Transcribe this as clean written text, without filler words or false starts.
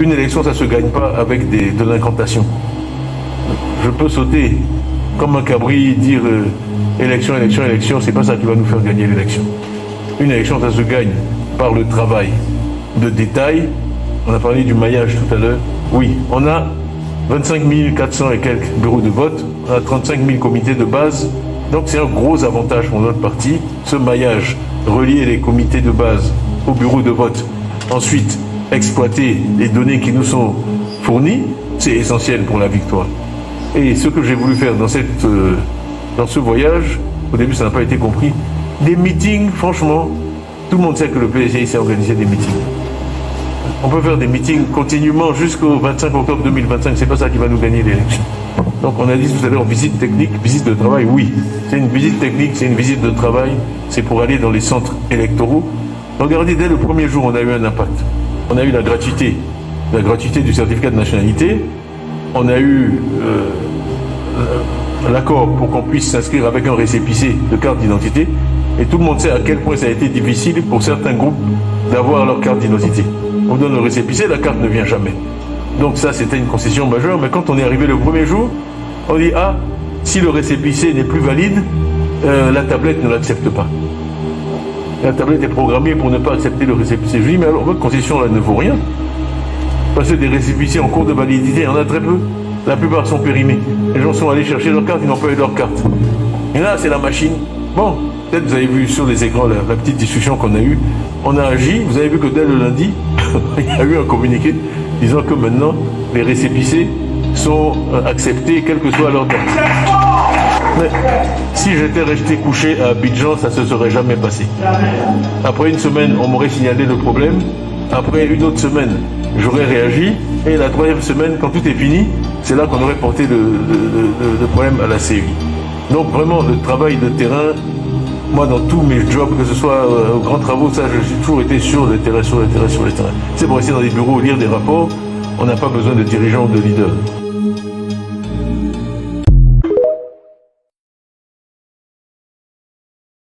Une élection, ça ne se gagne pas avec de l'incantation. Je peux sauter comme un cabri, dire élection, élection, élection, c'est pas ça qui va nous faire gagner l'élection. Une élection, ça se gagne par le travail de détail. On a parlé du maillage tout à l'heure. Oui, on a 25 400 et quelques bureaux de vote, on a 35 000 comités de base. Donc c'est un gros avantage pour notre parti, ce maillage, relier les comités de base aux bureaux de vote. Ensuite, exploiter les données qui nous sont fournies, c'est essentiel pour la victoire. Et ce que j'ai voulu faire dans ce voyage, au début ça n'a pas été compris, des meetings, franchement, tout le monde sait que le PCI s'est organisé des meetings. On peut faire des meetings continuellement jusqu'au 25 octobre 2025, c'est pas ça qui va nous gagner l'élection. Donc on a dit tout à l'heure, visite technique, visite de travail, oui. C'est une visite technique, c'est une visite de travail, c'est pour aller dans les centres électoraux. Regardez, dès le premier jour, on a eu un impact. On a eu la gratuité du certificat de nationalité. On a eu l'accord pour qu'on puisse s'inscrire avec un récépissé de carte d'identité. Et tout le monde sait à quel point ça a été difficile pour certains groupes d'avoir leur carte d'identité. On donne le récépissé, la carte ne vient jamais. Donc ça, c'était une concession majeure. Mais quand on est arrivé le premier jour, on dit, ah, si le récépissé n'est plus valide, la tablette ne l'accepte pas. La tablette est programmée pour ne pas accepter le récépissé. Je dis, mais alors votre concession là ne vaut rien. Parce que des récépissés en cours de validité, il y en a très peu. La plupart sont périmés. Les gens sont allés chercher leur carte, ils n'ont pas eu leur carte. Et là, c'est la machine. Bon, peut-être vous avez vu sur les écrans la petite discussion qu'on a eue. On a agi, vous avez vu que dès le lundi, il y a eu un communiqué disant que maintenant, les récépissés sont acceptés, quelle que soit leur date. Mais si j'étais resté couché à Abidjan, ça ne se serait jamais passé. Après une semaine, on m'aurait signalé le problème. Après une autre semaine, j'aurais réagi. Et la troisième semaine, quand tout est fini, c'est là qu'on aurait porté le problème à la CEI. Donc vraiment, le travail de terrain, moi dans tous mes jobs, que ce soit aux grands travaux, ça, j'ai toujours été sur le terrain, sur le terrain, sur le terrain. C'est pour rester dans des bureaux, lire des rapports, on n'a pas besoin de dirigeants ou de leaders.